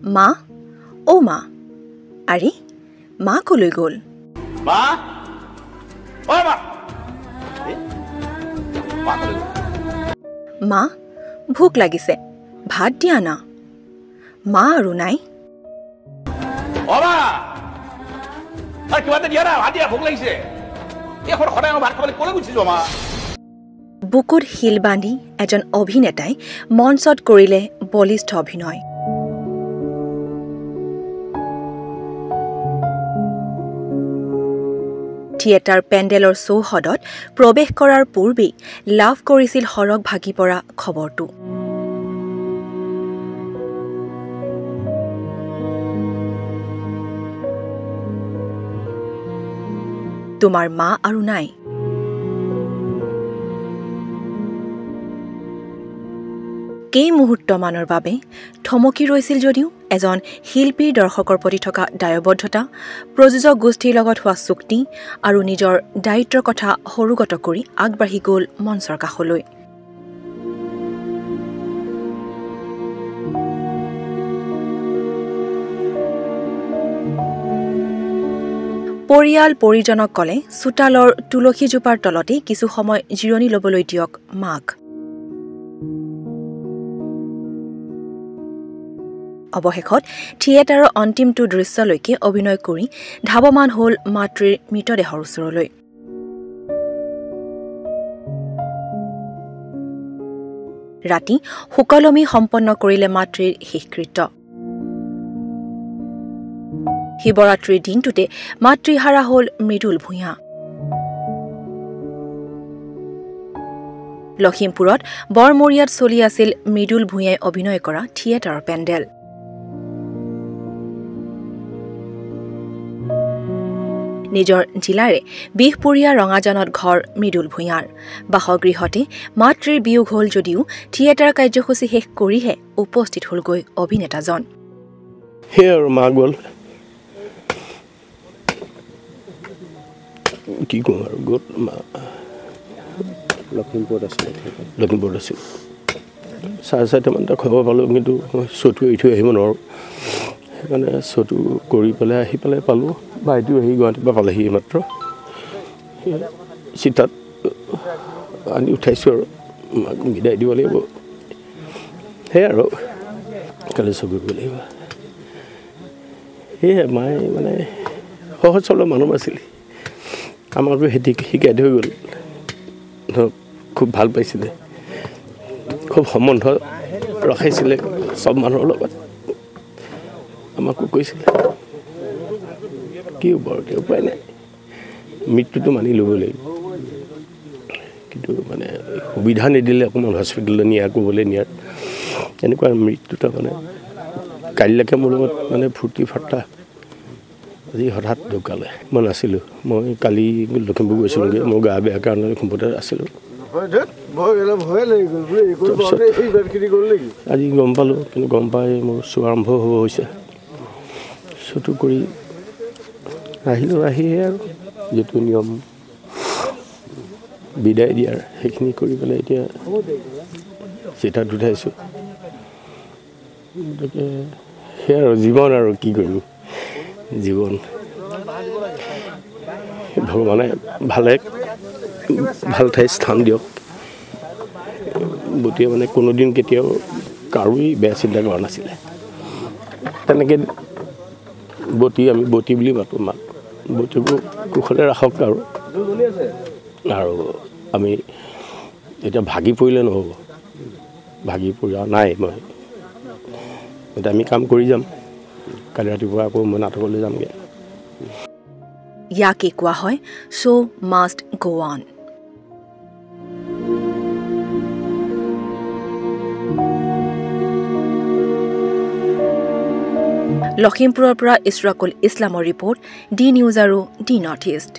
মা ও মা আরে মা কলৈ গ'ল মা ও মা মা ভোক লাগিছে ভাত দিয়া না মা আৰু নাই ও মা আরে কিবা দিয়া না ভাত দিয়া ভোক লাগিছে এখন সদায় ভাত খাবলৈ ক'লৈ গুচি যোৱা মা বুকুত শিল বান্ধি এজন অভিনেতাই মঞ্চত কৰিলে বলিষ্ঠ অভিনয় থিয়েটাৰ পেণ্ডেলৰ চৌহদত প্ৰৱেশ কৰাৰ পূৰ্বেই লাভ কৰিছিল হৰক ভাগি পৰা খবৰটো তোমাৰ মা আৰু নাই কেই মুহূৰ্তমানৰ বাবে থমকি ৰৈছিল যদিও এজন শিল্পীৰ দৰ্শকৰ প্ৰতি থকা দায়বদ্ধতা প্ৰযোজক গোষ্ঠীৰ লগত হোৱা চুক্তি আৰু নিজৰ দায়িত্বৰ কথা সৰুগত কৰি আগবাঢ়ি গ'ল মঞ্চৰ কাষলৈ পৰিয়াল পৰিজনক ক'লে চোতালৰ তুলসীজোপাৰ তলতে কিছু সময় জিৰণি ল'বলৈ দিয়ক মাক অৱশেষত থিয়েটাৰৰ অন্তিমটো দৃশ্যলৈকে অভিনয় কৰি ধাৱমান হ'ল মাতৃৰ মৃতদেহৰ ওচৰলৈ ৰাতি সুকলমে সম্পন্ন কৰিলে মাতৃৰ শেষকৃত্য শিৱৰাত্ৰিৰ দিনটোতে মাতৃহাৰা হ'ল মৃদুল ভূঞা লখিমপুৰত বৰমৰীয়াত চলি আছিল মৃদুল ভূঞাই অভিনয় কৰা থিয়েটাৰৰ পেণ্ডেল নিজৰ জিলাৰে বিহপুৰীয়া ৰঙাজানত ঘৰ মৃদুল ভূঞাৰ বাসগৃহতে মাতৃৰ বিয়োগ হ'ল যদিও থিয়েটাৰ কাৰ্যসূচী শেষ কৰিহে উপস্থিত হ'লগৈ অভিনেতাজন মা গ'ল কি কম আৰু গ'ল লখিমপুৰত আছিল চাৰে চাৰিটামান খবৰ পালোঁ কিন্তু মই চৌটো এৰি থৈ আহিব নোৱাৰোঁ সেইকাৰণে চৌটো কৰি পেলাই আহি পেলাই পালোঁ ভাইটিও আহি গুৱাহাটীৰ পৰা পালেহি মাত্ৰ চিতাত আনি উঠাইছোঁ আৰু মাক বিদায় দিব লাগিব সেয়াই আৰু কালি চকু কৰিব লাগিব সেয়াই মায়ে মানে সহজ সৰল মানুহ আছিলে আমাকতো শিকাই থৈ গ'ল খুব ভাল পাইছিলে খুব সম্বন্ধ ৰখাইছিলে চব মানুহৰ লগত আমাকো কৈছিলে কি হ'ব আৰু উপায় নাই মৃত্যুটো মানি ল'ব লাগিব কিন্তু মানে সুবিধা নিদিলে অকণমান হস্পিটেললৈ নিয়াৰ এনেকুৱা মৃত্যুটা মানে কাইলৈকে মোৰ লগত মানে ফূৰ্তি ফাৰ্তা আজি হঠাৎ ঢুকালে মই নাছিলোঁ মই কালি লখিমপুৰ গৈছিলোঁগৈ মোৰ গা বেয়া কাৰণে লখিমপুৰতে আছিলোঁ আজি গম পালোঁ কিন্তু গম পাই মোৰ চোৱা আৰম্ভ হ'ব হৈছে চুটো কৰি আহিলোঁ আহিহে আৰু যিটো নিয়ম বিদায় দিয়াৰ সেইখিনি কৰি পেলাই এতিয়া চিতাত উঠাইছোঁ গতিকে সেয়া আৰু জীৱন আৰু কি কৰিম জীৱন ভগৱানে ভাল ঠাই স্থান দিয়ক বতীয়ে মানে কোনোদিন কেতিয়াও কাৰোৱেই বেয়া চিন্তা কৰা নাছিলে তেনেকৈ আমি বতী বুলি মাতোঁ মাক বতীবোৰ কুশলে ৰাখক আৰু আমি এতিয়া ভাগি পৰিলে নহ'ব ভাগি পৰা নাই মই এতিয়া আমি কাম কৰি যাম কালি ৰাতিপুৱা আকৌ মই নাটকলৈ যামগৈ ইয়াকে কোৱা হয় শ্ব' মাষ্ট গো অন লখিমপুৰৰ পৰা ইছৰাকুল ইছলামৰ ৰিপৰ্ট ডি নিউজ আৰু ডি নৰ্থ ইষ্ট